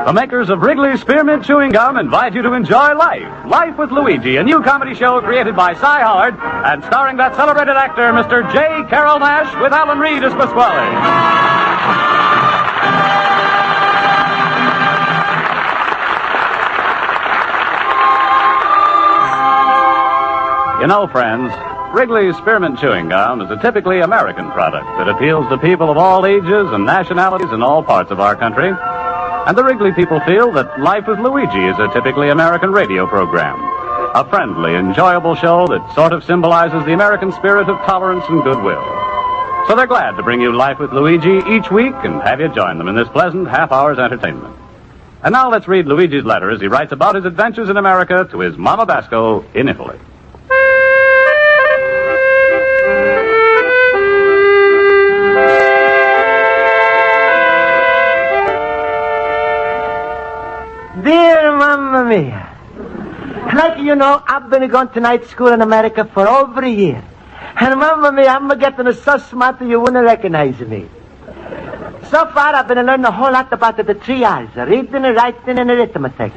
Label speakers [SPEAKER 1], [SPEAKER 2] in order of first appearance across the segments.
[SPEAKER 1] The makers of Wrigley's Spearmint Chewing Gum invite you to enjoy Life. Life with Luigi, a new comedy show created by Cy Howard and starring that celebrated actor, Mr. J.Carrol Nash, with Alan Reed as Pasquale. You know, friends, Wrigley's Spearmint Chewing Gum is a typically American product that appeals to people of all ages and nationalities in all parts of our country. And the Wrigley people feel that Life with Luigi is a typically American radio program. A friendly, enjoyable show that sort of symbolizes the American spirit of tolerance and goodwill. So they're glad to bring you Life with Luigi each week and have you join them in this pleasant half-hour's entertainment. And now let's read Luigi's letter as he writes about his adventures in America to his Mama Basco in Italy.
[SPEAKER 2] Dear Mamma Mia, like you know, I've been going to night school in America for over a year. And Mamma Mia, I'm getting so smart that you wouldn't recognize me. So far, I've been learning a whole lot about the three R's, reading, writing, and arithmetic.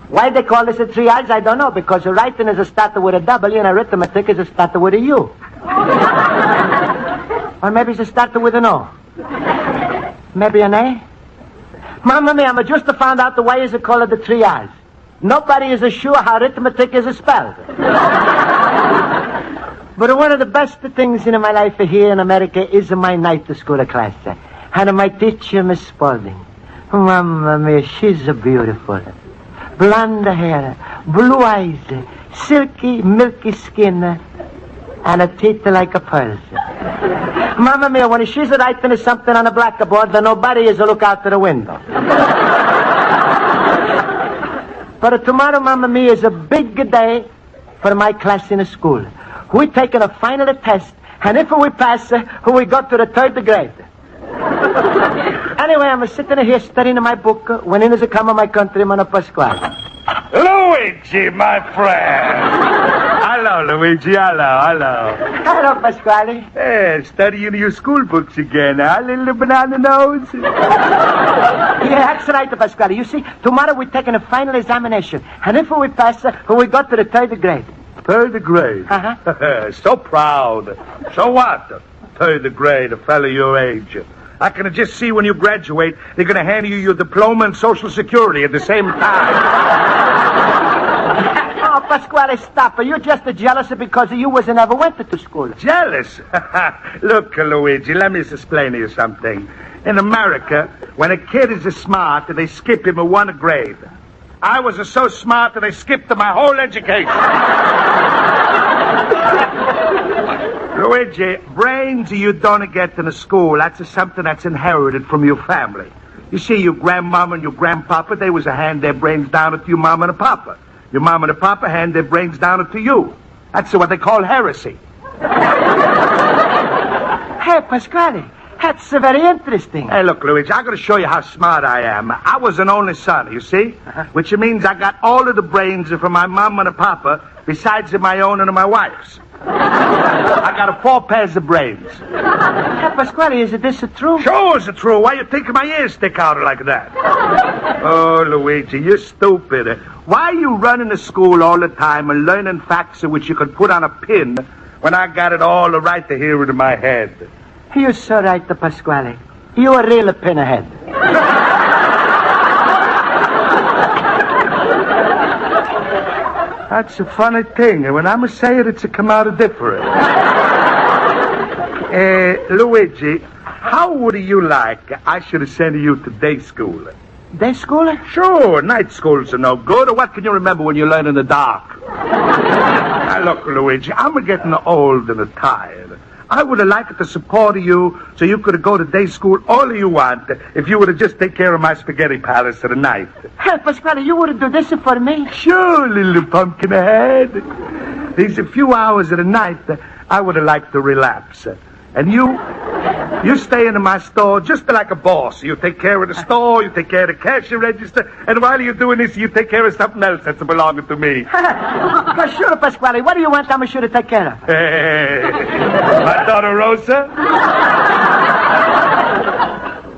[SPEAKER 2] Why they call this the three R's, I don't know, because writing is a starter with a W and arithmetic is a starter with a U. Or maybe it's a starter with an O. Maybe an A? Mamma Mia, I just found out the way is called the three R's. Nobody is sure how arithmetic is spelled. But one of the best things in my life here in America is my night school class. And my teacher, Miss Spaulding. Mamma Mia, she's beautiful. Blonde hair, blue eyes, silky, milky skin, and a teeth like a pearl. Mamma Mia, when she's writing something on a blackboard, then nobody is to look out the window. But tomorrow, Mamma Mia, is a big day for my class in the school. We're taking a final test, and if we pass, we go to the third grade. Anyway, I'm sitting here studying my book when in is come my countryman, Pasquale.
[SPEAKER 3] Luigi, my friend. Hello, Luigi. Hello.
[SPEAKER 2] Hello, Pasquale.
[SPEAKER 3] Hey, studying your school books again, huh, little banana nose?
[SPEAKER 2] Yeah, that's right, Pasquale. You see, tomorrow we're taking a final examination. And if we pass, we go to the third grade.
[SPEAKER 3] Third grade?
[SPEAKER 2] Uh-huh.
[SPEAKER 3] So proud. So what? Third grade, a fellow your age. I can just see when you graduate, they're going to hand you your diploma and Social Security at the same time.
[SPEAKER 2] Oh, Pasquale, stop. You're just jealous because you never went to school.
[SPEAKER 3] Jealous? Look, Luigi, let me explain to you something. In America, when a kid is smart, they skip him one grade. I was so smart that I skipped my whole education. Luigi, brains you don't get in a school. That's something that's inherited from your family. You see, your grandmama and your grandpapa, they was to hand their brains down to your mama and papa. Your mama and papa hand their brains down to you. That's what they call heresy.
[SPEAKER 2] Hey, Pasquale, that's very interesting.
[SPEAKER 3] Hey, look, Luigi, I'm going to show you how smart I am. I was an only son, you see? Which means I got all of the brains from my mama and papa, besides my own and my wife's. I got 4 pairs of brains.
[SPEAKER 2] Hey, Pasquale, is this true?
[SPEAKER 3] Sure it's true. Why you think my ears stick out like that? Oh, Luigi, you're stupid. Why are you running to school all the time and learning facts which you can put on a pin when I got it all right to hear it in my head?
[SPEAKER 2] You're so right, Pasquale. You're a real pinhead.
[SPEAKER 3] That's a funny thing. When I'm say it, it's come out different. Luigi, how would you like I should send you to day school?
[SPEAKER 2] Day school?
[SPEAKER 3] Sure, night schools are no good. What can you remember when you learn in the dark? Now, look, Luigi, I'm getting old and tired. I would have liked to support you so you could go to day school all you want if you would have just take care of my spaghetti palace at night.
[SPEAKER 2] Hey, Pasquale, you wouldn't do this for me?
[SPEAKER 3] Sure, little pumpkin head. These few hours of the night, I would have liked to relapse. And you stay in my store just like a boss. You take care of the store, you take care of the cash register, and while you're doing this, you take care of something else that's belonging to me.
[SPEAKER 2] Sure, Pasquale. What do you want I'm sure to take care of?
[SPEAKER 3] Hey, my daughter Rosa?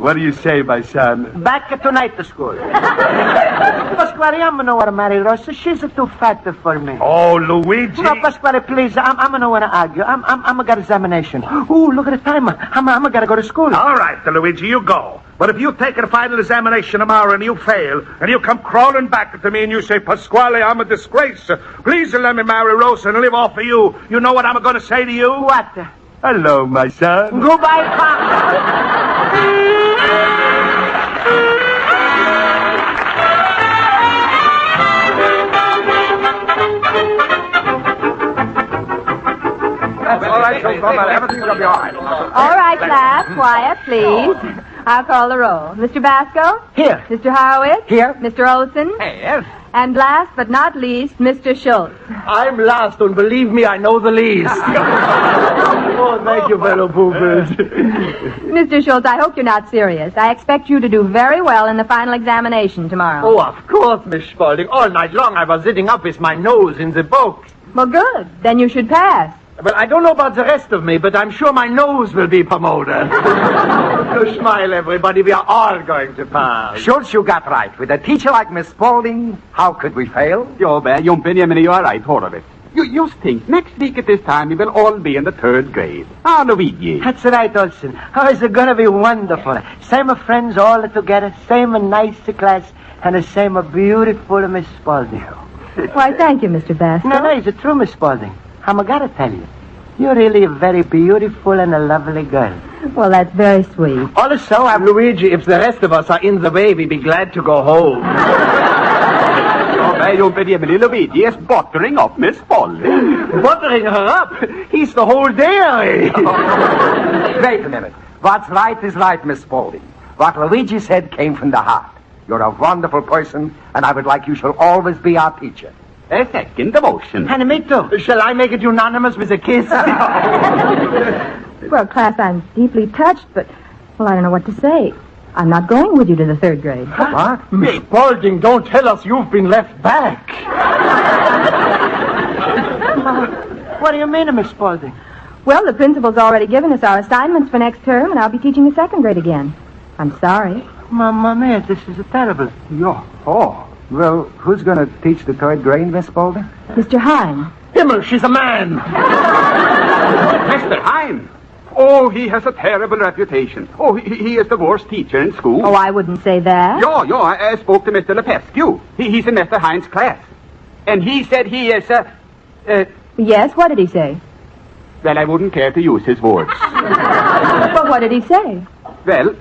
[SPEAKER 3] What do you say, my son?
[SPEAKER 2] Back tonight to school. Pasquale, I'm gonna want to marry Rosa. She's too fat for me.
[SPEAKER 3] Oh, Luigi.
[SPEAKER 2] No, Pasquale, please. I'm gonna want to argue. I'm got examination. Ooh, look at the timer. I'm gotta go to school.
[SPEAKER 3] All right, Luigi, you go. But if you take a final examination tomorrow and you fail, and you come crawling back to me and you say, Pasquale, I'm a disgrace. Please let me marry Rosa and live off of you. You know what I'm going to say to you?
[SPEAKER 2] What?
[SPEAKER 3] Hello, my son.
[SPEAKER 2] Goodbye, Pop.
[SPEAKER 3] All right, everything's going to be all right.
[SPEAKER 4] All right, class, quiet, please. I'll call the roll. Mr. Basco?
[SPEAKER 2] Here.
[SPEAKER 4] Mr. Horowitz?
[SPEAKER 2] Here.
[SPEAKER 4] Mr. Olson?
[SPEAKER 2] Yes.
[SPEAKER 4] And last but not least, Mr. Schultz.
[SPEAKER 2] I'm last, and believe me, I know the least. Oh, thank you, fellow poopers.
[SPEAKER 4] Mr. Schultz, I hope you're not serious. I expect you to do very well in the final examination tomorrow.
[SPEAKER 2] Oh, of course, Miss Spaulding. All night long I was sitting up with my nose in the book.
[SPEAKER 4] Well, good. Then you should pass.
[SPEAKER 2] Well, I don't know about the rest of me, but I'm sure my nose will be promoted. So smile, everybody. We are all going to pass.
[SPEAKER 5] Schultz, you got right. With a teacher like Miss Spaulding, how could we fail?
[SPEAKER 6] Jo, Benjamin, you are right, Horowitz. You just think, next week at this time, we will all be in the 3rd grade. Ah, Luigi.
[SPEAKER 2] That's right, Olson. Oh, it's going to be wonderful. Same friends all together, same nice class, and the same beautiful Miss Spaulding.
[SPEAKER 4] Why, thank you, Mr. Basco.
[SPEAKER 2] No, it's true, Miss Spaulding. I'm gotta tell you, you're really a very beautiful and a lovely girl.
[SPEAKER 4] Well, that's very sweet.
[SPEAKER 2] Also, I'm Luigi. If the rest of us are in the way, we'd be glad to go home.
[SPEAKER 6] Jo, Benjamin, Luigi is buttering up Miss Spaulding.
[SPEAKER 2] Buttering her up? He's the whole dairy.
[SPEAKER 5] Wait a minute. What's right is right, Miss Spaulding. What Luigi said came from the heart. You're a wonderful person, and I would like you shall always be our teacher.
[SPEAKER 6] A second motion.
[SPEAKER 2] And me too. Shall I make it unanimous with a kiss?
[SPEAKER 4] Well, class, I'm deeply touched, but, well, I don't know what to say. I'm not going with you to the 3rd grade.
[SPEAKER 5] What?
[SPEAKER 2] Miss Spaulding, don't tell us you've been left back. What do you mean, Miss Spaulding?
[SPEAKER 4] Well, the principal's already given us our assignments for next term, and I'll be teaching the 2nd grade again. I'm sorry.
[SPEAKER 2] Mamma mia, this is terrible.
[SPEAKER 5] Oh. Well, who's going to teach the 3rd grade, Miss Spaulding?
[SPEAKER 4] Mr. Hine.
[SPEAKER 2] Himmel, she's a man.
[SPEAKER 6] Mr. Hine. Oh, he has a terrible reputation. Oh, he is the worst teacher in school.
[SPEAKER 4] Oh, I wouldn't say that.
[SPEAKER 6] Jo, I spoke to Mr. Lepescu. He's in Mr. Hine's class. And he said he is
[SPEAKER 4] Yes, what did he say?
[SPEAKER 6] Well, I wouldn't care to use his words.
[SPEAKER 4] But what did he say?
[SPEAKER 6] Well,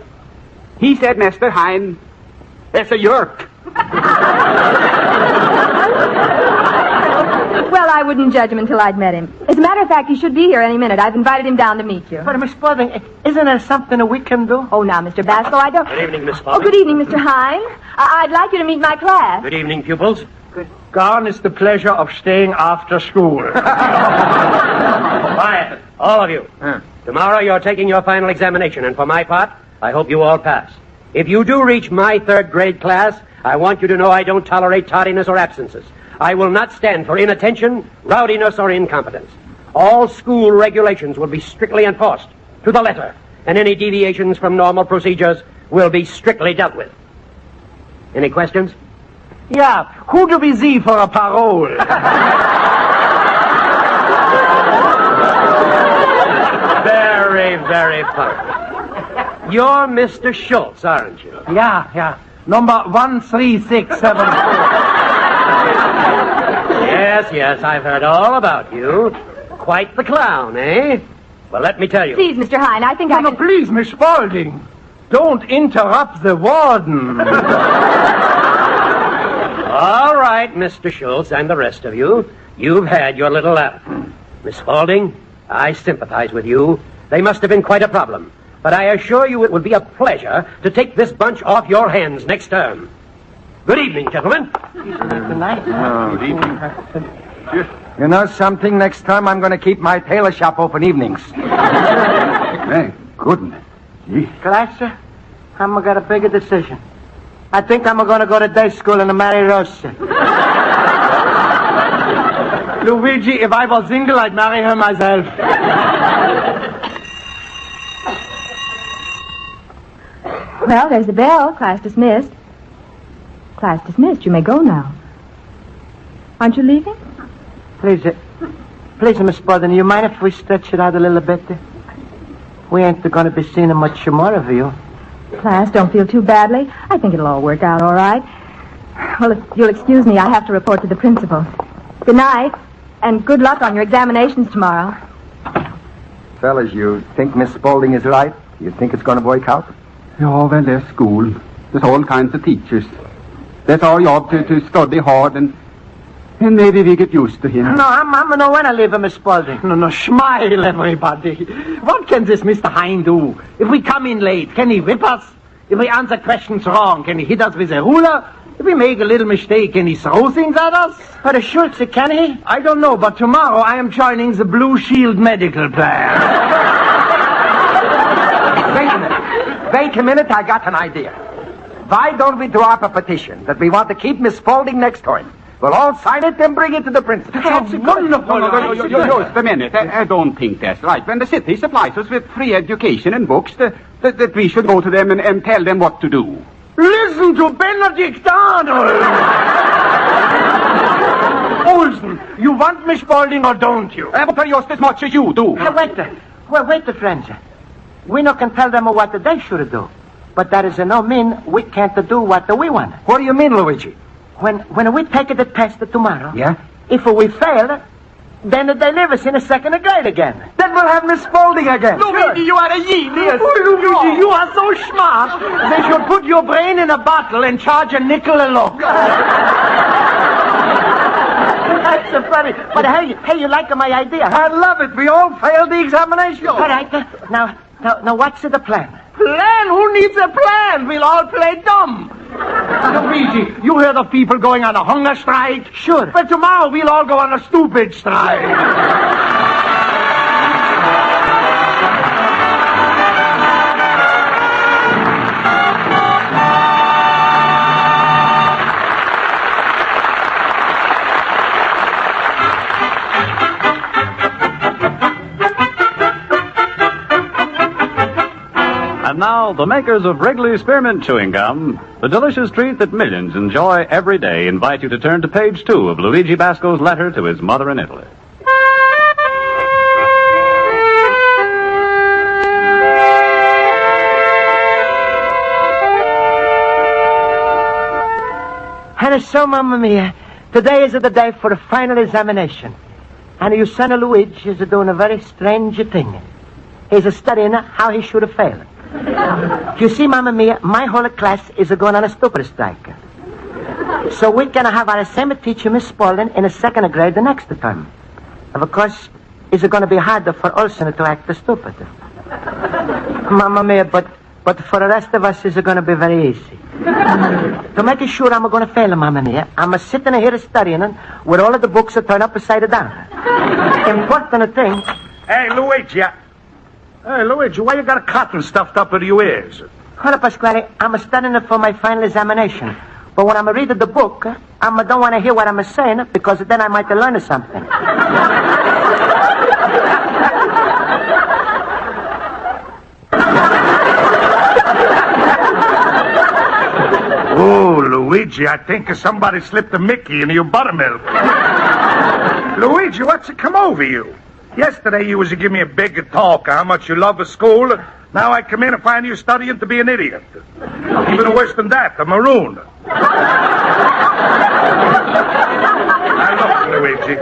[SPEAKER 6] he said Mr. Hine is a yerk.
[SPEAKER 4] Well, I wouldn't judge him until I'd met him. As a matter of fact, he should be here any minute. I've invited him down to meet you.
[SPEAKER 2] But, Miss Spaulding, isn't there something we can do?
[SPEAKER 4] Oh, now, Mr. Basco, I don't...
[SPEAKER 7] Good evening, Miss
[SPEAKER 4] Oh,
[SPEAKER 7] Spaulding.
[SPEAKER 4] good evening, Mr. Hine. I'd like you to meet my class.
[SPEAKER 7] Good evening, pupils.
[SPEAKER 2] Gone is the pleasure of staying after school.
[SPEAKER 7] Quiet, all of you. Tomorrow you're taking your final examination, and for my part, I hope you all pass. If you do reach my 3rd grade class, I want you to know I don't tolerate tardiness or absences. I will not stand for inattention, rowdiness, or incompetence. All school regulations will be strictly enforced, to the letter, and any deviations from normal procedures will be strictly dealt with. Any questions?
[SPEAKER 2] Yeah, who do we see for a parole?
[SPEAKER 7] Very, very funny. You're Mr. Schultz, aren't you?
[SPEAKER 2] Yeah. Number 13674.
[SPEAKER 7] Yes, I've heard all about you. Quite the clown, eh? Well, let me tell you.
[SPEAKER 4] Please, Mr. Hine, I think I
[SPEAKER 2] No,
[SPEAKER 4] can...
[SPEAKER 2] please, Miss Spaulding. Don't interrupt the warden.
[SPEAKER 7] All right, Mr. Schultz and the rest of you. You've had your little laugh. Miss Spaulding, I sympathize with you. They must have been quite a problem. But I assure you it would be a pleasure to take this bunch off your hands next term. Good evening, gentlemen.
[SPEAKER 6] Good evening.
[SPEAKER 5] You know something? Next time I'm going to keep my tailor shop open evenings.
[SPEAKER 6] Hey, goodness.
[SPEAKER 2] Class, I'm got a bigger decision. I think I'm going to go to day school and marry Rosa. Luigi, if I was single, I'd marry her myself.
[SPEAKER 4] Well, there's the bell. Class dismissed. Class dismissed. You may go now. Aren't you leaving?
[SPEAKER 2] Please, Miss Spaulding, you mind if we stretch it out a little bit? We ain't going to be seeing much more of you.
[SPEAKER 4] Class, don't feel too badly. I think it'll all work out all right. Well, if you'll excuse me, I have to report to the principal. Good night, and good luck on your examinations tomorrow.
[SPEAKER 5] Fellas, you think Miss Spaulding is right? You think it's going to work out?
[SPEAKER 6] Ja, well, there's school. There's all kinds of teachers. That's our job to study hard and maybe we get used to him.
[SPEAKER 2] No, I'm no want to leave him, Miss Spaulding.
[SPEAKER 8] No, smile, everybody. What can this Mr. Hine do? If we come in late, can he whip us? If we answer questions wrong, can he hit us with a ruler? If we make a little mistake, can he throw things at us?
[SPEAKER 2] But a Schultz, can he?
[SPEAKER 8] I don't know, but tomorrow I am joining the Blue Shield medical plan.
[SPEAKER 5] Wait a minute, I got an idea. Why don't we draw up a petition that we want to keep Miss Spaulding next term? We'll all sign it and bring it to the principal.
[SPEAKER 8] That's wonderful.
[SPEAKER 6] Just a minute. I don't think that's right. When the city supplies us with free education and books, that we should go to them and tell them what to do.
[SPEAKER 8] Listen to Benedict Arnold. Olsen, you want Miss Spaulding or don't you?
[SPEAKER 6] But just as much as you do.
[SPEAKER 2] Wait, friends. We no can tell them what they should do. But that is no mean we can't do what we want.
[SPEAKER 5] What do you mean, Luigi?
[SPEAKER 2] When we take the test tomorrow,
[SPEAKER 5] yeah?
[SPEAKER 2] If we fail, then they leave us in a second grade again.
[SPEAKER 5] Then we'll have Miss Spaulding again.
[SPEAKER 8] Luigi, you are a genius. Oh, Luigi, you are so smart. They should put your brain in a bottle and charge a nickel a look.
[SPEAKER 2] That's so funny. But hey, you like my idea?
[SPEAKER 5] I love it. We all failed the examination.
[SPEAKER 2] All right. Now, what's the plan?
[SPEAKER 8] Plan? Who needs a plan? We'll all play dumb. Luigi, you heard of people going on a hunger strike?
[SPEAKER 2] Sure.
[SPEAKER 8] But tomorrow we'll all go on a stupid strike.
[SPEAKER 1] And now, the makers of Wrigley Spearmint Chewing Gum, the delicious treat that millions enjoy every day, invite you to turn to page 2 of Luigi Basco's letter to his mother in Italy.
[SPEAKER 2] And so, Mamma Mia, today is the day for the final examination. And your son Luigi is doing a very strange thing. He's studying how he should fail. You see, Mamma Mia, my whole class is going on a stupid strike. So we can have our same teacher, Miss Spaulding, in the second grade the next term. Of course, it's going to be harder for Olsen to act stupid. Mamma Mia, but for the rest of us, it's going to be very easy. To make sure I'm going to fail, Mamma Mia, I'm sitting here studying with all of the books turned upside down. Important thing.
[SPEAKER 3] Hey, Luigi, why you got a cotton stuffed up into your ears?
[SPEAKER 2] Hold up, Pasquale. I'm studying for my final examination. But when I'm reading the book, I don't want to hear what I'm saying, because then I might learn something.
[SPEAKER 3] Oh, Luigi, I think somebody slipped a Mickey into your buttermilk. Luigi, what's come over you? Yesterday you was to give me a big talk on how much you love the school. Now I come in and find you studying to be an idiot. Even worse than that, a maroon. Now look, Luigi.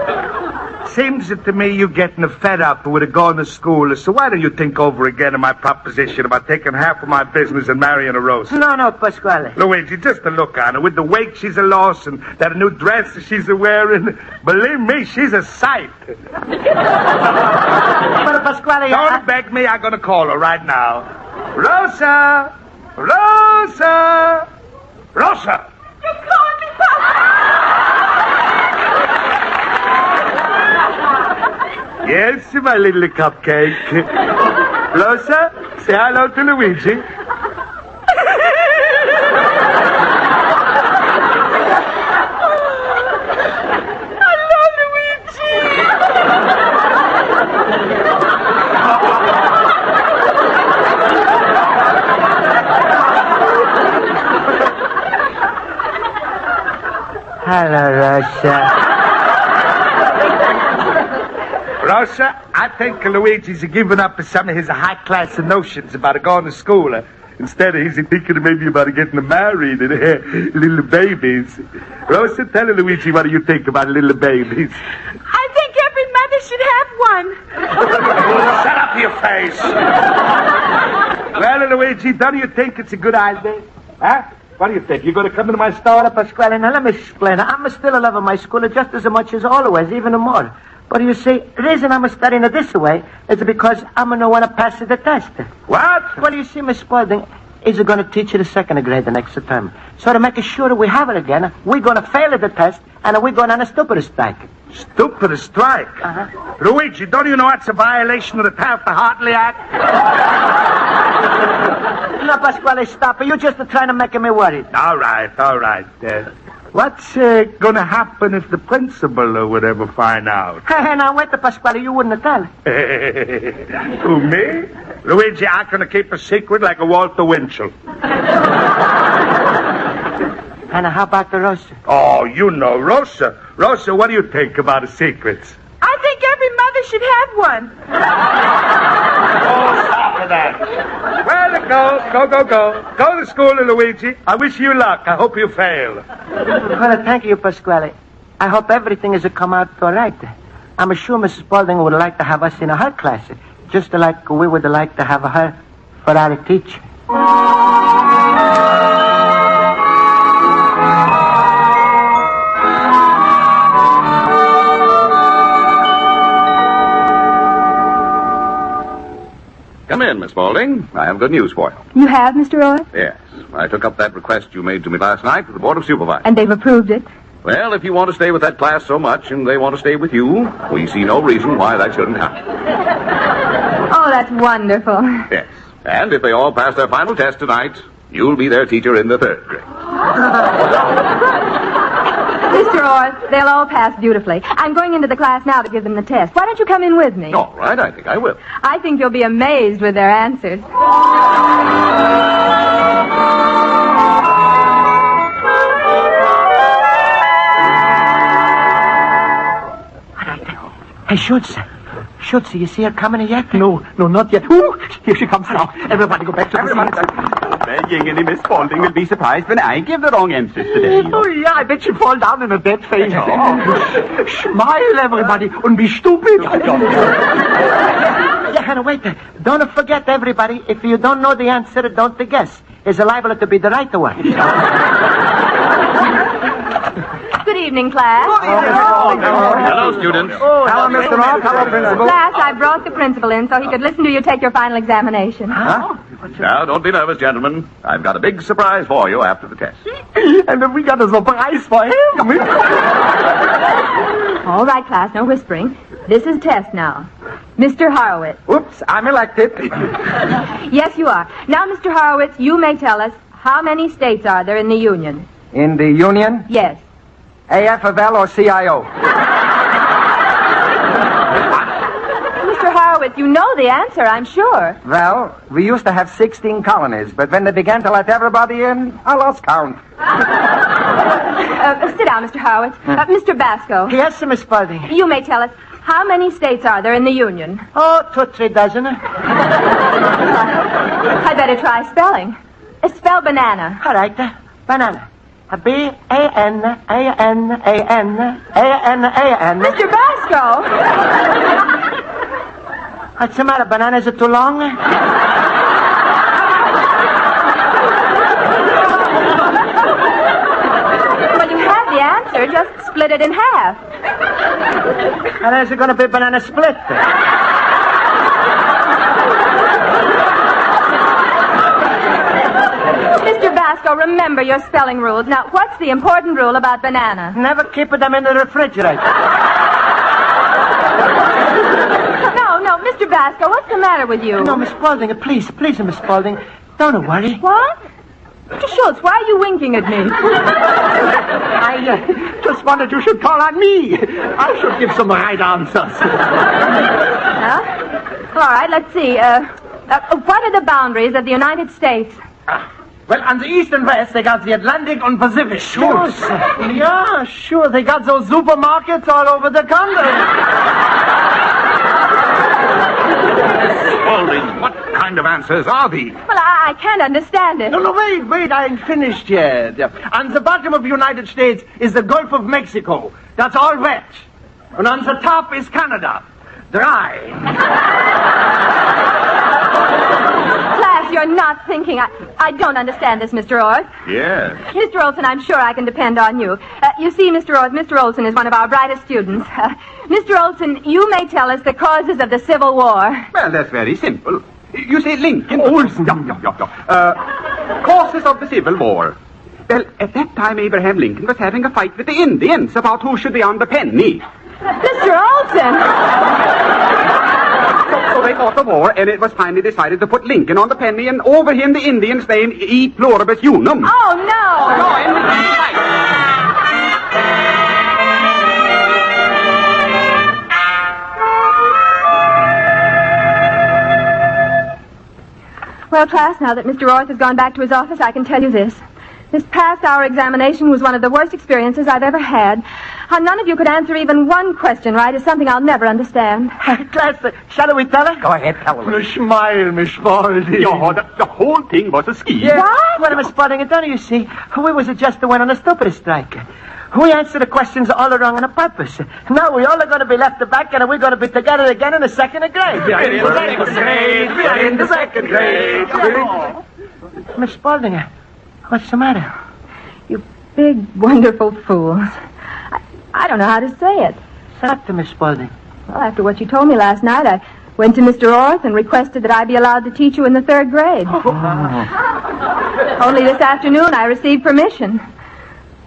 [SPEAKER 3] Seems to me you're getting fed up with going to school. So why don't you think over again of my proposition about taking half of my business and marrying a Rosa?
[SPEAKER 2] No, Pasquale.
[SPEAKER 3] Luigi, just to look on her, with the weight she's a loss and that new dress she's wearing, believe me, she's a sight.
[SPEAKER 2] But Pasquale,
[SPEAKER 3] Don't beg me, I'm going to call her right now. Rosa! Rosa! Rosa!
[SPEAKER 4] You called me,
[SPEAKER 3] Yes, my little cupcake. Rosa, say hello to Luigi.
[SPEAKER 2] Hello, Rosa.
[SPEAKER 3] Rosa, I think Luigi's giving up some of his high-class notions about going to school. Instead, he's thinking maybe about getting married and little babies. Rosa, tell Luigi what do you think about little babies.
[SPEAKER 9] I think every mother should have one.
[SPEAKER 3] Shut up your face. Well, Luigi, don't you think it's a good idea? Huh? What do you think? You going to come into my store?
[SPEAKER 2] Pasquale, now let me explain. I'm still loving my school just as much as always, even more. But you see, the reason I'm studying it this way is because I'm going to want to pass the test.
[SPEAKER 3] What?
[SPEAKER 2] Well, you see, Miss Spaulding is going to teach you the second grade the next term. So to make sure we have it again, we're going to fail the test, and we're going on a stupid strike.
[SPEAKER 3] Stupid strike?
[SPEAKER 2] Uh-huh.
[SPEAKER 3] Luigi, don't you know that's a violation of the Taft-Hartley Act?
[SPEAKER 2] No, Pasquale, stop it. You're just trying to make me worried.
[SPEAKER 3] All right. What's going to happen if the principal would ever find out?
[SPEAKER 2] Hey, now, wait, Pasquale, you wouldn't tell.
[SPEAKER 3] Who, me? Luigi, I'm going to keep a secret like a Walter Winchell.
[SPEAKER 2] And how about the Rosa?
[SPEAKER 3] Oh, you know, Rosa. Rosa, what do you think about the secrets?
[SPEAKER 9] I think every mother should have one.
[SPEAKER 3] Oh, stop with that. Well, go. Go to school, Luigi. I wish you luck. I hope you fail.
[SPEAKER 2] Well, thank you, Pasquale. I hope everything is come out all right. I'm sure Mrs. Spaulding would like to have us in her class, just like we would like to have her for our teacher.
[SPEAKER 1] Come in, Miss Spaulding. I have good news for you.
[SPEAKER 4] You have, Mr. Roy?
[SPEAKER 1] Yes. I took up that request you made to me last night with the Board of Supervisors.
[SPEAKER 4] And they've approved it?
[SPEAKER 1] Well, if you want to stay with that class so much and they want to stay with you, we see no reason why that shouldn't happen.
[SPEAKER 4] Oh, that's wonderful.
[SPEAKER 1] Yes. And if they all pass their final test tonight, you'll be their teacher in the third grade.
[SPEAKER 4] Mr. Roy, they'll all pass beautifully. I'm going into the class now to give them the test. Why don't you come in with me?
[SPEAKER 1] All right, I think I will.
[SPEAKER 4] I think you'll be amazed with their answers.
[SPEAKER 2] Hey, Schultz, you see her coming yet?
[SPEAKER 8] No, not yet. Ooh, here she comes now. Everybody go back to the seats.
[SPEAKER 6] Begging any Miss Spaulding will be surprised when I give the wrong answers today.
[SPEAKER 8] Oh, yeah, I bet she'll fall down in a dead faint. Smile, everybody, and be stupid.
[SPEAKER 2] Yeah, Hannah, wait. Don't forget, everybody, if you don't know the answer, don't guess. It's liable to be the right one.
[SPEAKER 4] Good evening, class.
[SPEAKER 1] Hello, students.
[SPEAKER 5] Hello, Mr. Ross. Hello, Principal.
[SPEAKER 4] Class, I brought the principal in so he could listen to you take your final examination.
[SPEAKER 1] Now, don't be nervous, gentlemen. I've got a big surprise for you after the test.
[SPEAKER 8] And then we got a surprise for him.
[SPEAKER 4] All right, class, no whispering. This is test now. Mr. Horowitz.
[SPEAKER 5] Oops, I'm elected.
[SPEAKER 4] Yes, you are. Now, Mr. Horowitz, you may tell us how many states are there in the Union?
[SPEAKER 5] In the Union?
[SPEAKER 4] Yes.
[SPEAKER 5] AFL or CIO?
[SPEAKER 4] Mr. Horowitz, you know the answer, I'm sure.
[SPEAKER 5] Well, we used to have 16 colonies, but when they began to let everybody in, I lost count.
[SPEAKER 4] Sit down, Mr. Horowitz. Mr. Basco.
[SPEAKER 2] Yes, Miss Spaulding.
[SPEAKER 4] You may tell us how many states are there in the Union?
[SPEAKER 2] Oh, 2-3 dozen.
[SPEAKER 4] I'd better try spelling. Spell banana.
[SPEAKER 2] All right, banana. B-A-N-A-N-A-N-A-N-A-N.
[SPEAKER 4] Mr. Basco!
[SPEAKER 2] What's the matter? Bananas are too long?
[SPEAKER 4] Well, you have the answer. Just split it in half.
[SPEAKER 2] And there's going to be banana split.
[SPEAKER 4] Mr. Basco, remember your spelling rules. Now, what's the important rule about banana?
[SPEAKER 2] Never keep them in the refrigerator.
[SPEAKER 4] No, Mr. Basco, what's the matter with you?
[SPEAKER 2] No, Miss Spaulding, please, Miss Spaulding, don't worry.
[SPEAKER 4] What? Mr. Schultz, why are you winking at me?
[SPEAKER 8] I just wondered you should call on me. I should give some right answers.
[SPEAKER 4] Huh? All right, let's see. What are the boundaries of the United States?
[SPEAKER 8] Well, on the east and west, they got the Atlantic and Pacific.
[SPEAKER 2] Sure, sir.
[SPEAKER 8] Yeah, sure. They got those supermarkets all over the country.
[SPEAKER 3] Spaulding, what kind of answers are these?
[SPEAKER 4] Well, I can't understand it.
[SPEAKER 8] No, wait, I ain't finished yet. On the bottom of the United States is the Gulf of Mexico. That's all wet. And on the top is Canada. Dry.
[SPEAKER 4] Class, you're not thinking. I don't understand this, Mr. Orth.
[SPEAKER 3] Yes.
[SPEAKER 4] Mr. Olson, I'm sure I can depend on you. You see, Mr. Orth, Mr. Olson is one of our brightest students. Mr. Olson, you may tell us the causes of the Civil War.
[SPEAKER 6] Well, that's very simple. You say Lincoln. Olson. Causes of the Civil War. Well, at that time, Abraham Lincoln was having a fight with the Indians about who should be on the penny.
[SPEAKER 4] Mr. Olson!
[SPEAKER 6] So they fought the war, and it was finally decided to put Lincoln on the penny, and over him the Indians named E pluribus unum.
[SPEAKER 4] Oh, no!
[SPEAKER 6] And we had a fight.
[SPEAKER 4] Well, class, now that Mr. Orth has gone back to his office, I can tell you this. This past hour examination was one of the worst experiences I've ever had. How none of you could answer even one question right is something I'll never understand.
[SPEAKER 2] Class, shall we tell her?
[SPEAKER 5] Go ahead, tell her.
[SPEAKER 8] Smile, Miss Spaulding.
[SPEAKER 6] The whole thing was a scheme.
[SPEAKER 2] Yeah. What? Well, Miss Spaulding, don't you see? We was just the one on the stupid strike. We answered the questions all wrong on a purpose. Now we all are going to be left back, and we're going to be together again in the second grade.
[SPEAKER 3] We are in the second grade.
[SPEAKER 2] Miss Spaulding, what's the matter?
[SPEAKER 4] You big, wonderful fools. I don't know how to say it.
[SPEAKER 2] Doctor, Miss Spaulding.
[SPEAKER 4] Well, after what you told me last night, I went to Mr. Orth and requested that I be allowed to teach you in the third grade. Only this afternoon I received permission.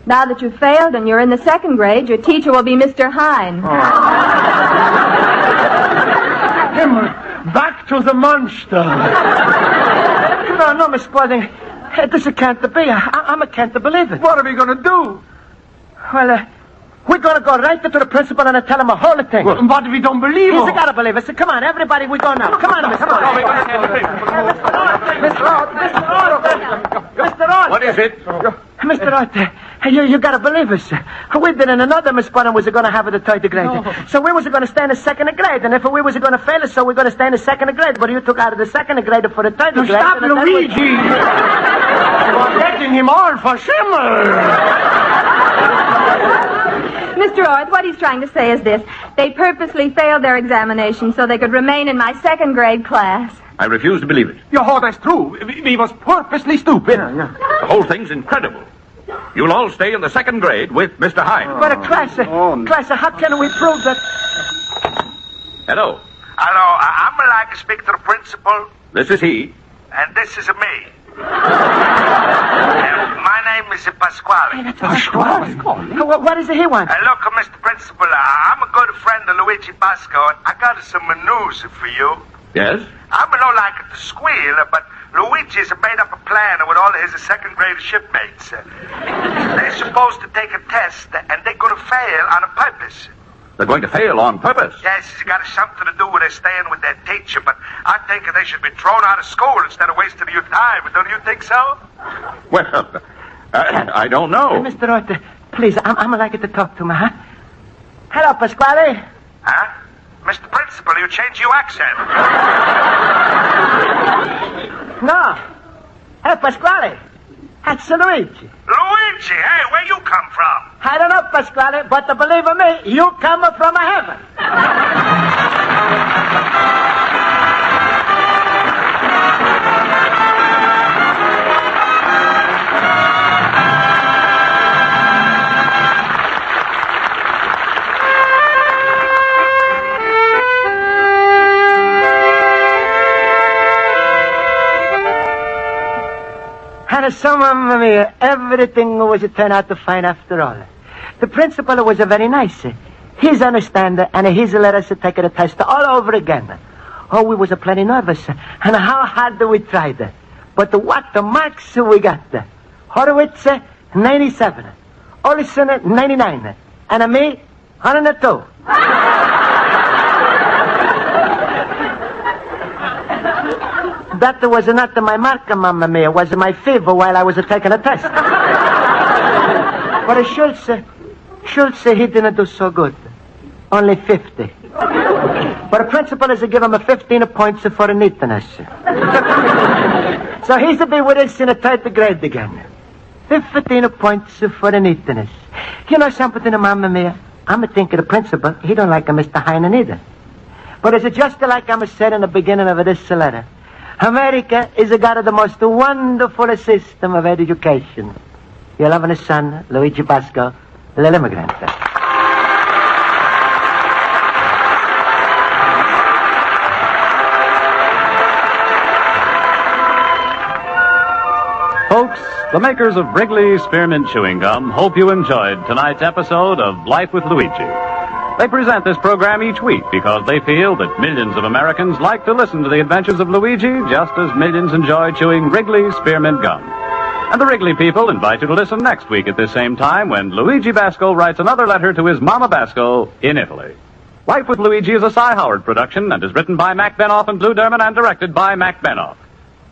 [SPEAKER 4] Now that you've failed and you're in the second grade, your teacher will be Mr. Hine.
[SPEAKER 8] Back to the monster.
[SPEAKER 2] No, Miss Spaulding. This can't be. I can't believe it.
[SPEAKER 3] What are we going to do?
[SPEAKER 2] Well, we're going to go right to the principal and tell him the whole thing.
[SPEAKER 8] Well, what if we don't believe
[SPEAKER 2] He's
[SPEAKER 8] him?
[SPEAKER 2] got to believe us. Come on, everybody, we go now. Come on, Miss Spaulding. Mr. Roth.
[SPEAKER 3] What is it?
[SPEAKER 2] Mr. Roth, you got to believe us. We did in another Miss Spaulding was going to have the third grade.
[SPEAKER 8] No.
[SPEAKER 2] So we was going to stay in the second grade. And if we was going to fail us, so we're going to stay in the second grade. But you took out of the second grade for the third grade.
[SPEAKER 8] Stop, Luigi! You're getting him all for Schimmer!
[SPEAKER 4] Mr. Orth, what he's trying to say is this. They purposely failed their examination so they could remain in my second grade class.
[SPEAKER 3] I refuse to believe it.
[SPEAKER 6] That's true. We was purposely stupid.
[SPEAKER 3] The whole thing's incredible. You'll all stay in the second grade with Mr. Hine.
[SPEAKER 2] But class, how can we prove that?
[SPEAKER 3] Hello.
[SPEAKER 10] Hello, I'm like to speak to the principal,
[SPEAKER 3] This is he.
[SPEAKER 10] and this is me. My name is Pasquale.
[SPEAKER 2] What is it he wants?
[SPEAKER 10] Look, Mr. Principal, I'm a good friend of Luigi Basco, and I got some news for you.
[SPEAKER 3] Yes?
[SPEAKER 10] I'm not like to squeal, but Luigi's made up a plan with all his second grade shipmates. They're supposed to take a test, and they're going to fail on purpose.
[SPEAKER 3] They're going to fail on purpose.
[SPEAKER 10] Yes, it's got something to do with their staying with their teacher, but I think they should be thrown out of school instead of wasting your time. Don't you think so?
[SPEAKER 3] Well, I don't know.
[SPEAKER 2] Mr. Roth, please, I'm like to talk to him, huh? Hello, Pasquale.
[SPEAKER 10] Huh? Mr. Principal, you change your accent.
[SPEAKER 2] No. Hey, Pasquale. That's Luigi.
[SPEAKER 10] Luigi, hey, where you come from?
[SPEAKER 2] I don't know, Pasquale, but believe me, you come from heaven. And everything was turned out to fine after all. The principal was very nice. He's understanding, and he's let us take the test all over again. Oh, we was plenty nervous, and how hard we tried. But what the marks we got? Horowitz, 97. Olson, 99. And me, 102. That was not my marker, Mamma Mia. It was my fever while I was taking a test. But Schultz, he didn't do so good. Only 50. But the principal is to give him a 15 points for a neatness. So he's to be with us in the 3rd grade again. 15 points for the neatness. You know something, Mamma Mia? I'm thinking the principal, he don't like Mr. Heinen either. But it's just like I said in the beginning of this letter. America is got the most wonderful system of education. Your loving son, Luigi Pasquale, little immigrant.
[SPEAKER 1] Folks, the makers of Wrigley Spearmint Chewing Gum hope you enjoyed tonight's episode of Life with Luigi. They present this program each week because they feel that millions of Americans like to listen to the adventures of Luigi just as millions enjoy chewing Wrigley Spearmint Gum. And the Wrigley people invite you to listen next week at this same time when Luigi Basco writes another letter to his Mama Basco in Italy. Life with Luigi is a Cy Howard production and is written by Mac Benoff and Blue Derman and directed by Mac Benoff.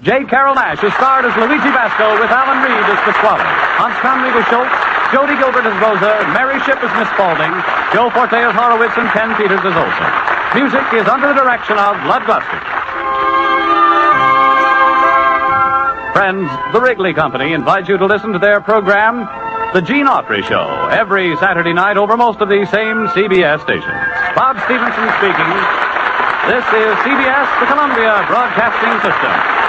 [SPEAKER 1] J.Carrol Nash is starred as Luigi Basco with Alan Reed as Pasquale. Hans Conley was Schultz, Jody Gilbert as Rosa, Mary Shipp as Miss Spaulding, Joe Forte as Horowitz, and Ken Peters as Olson. Music is under the direction of Lud Glustig. Friends, the Wrigley Company invites you to listen to their program, The Gene Autry Show, every Saturday night over most of these same CBS stations. Bob Stevenson speaking. This is CBS, the Columbia Broadcasting System.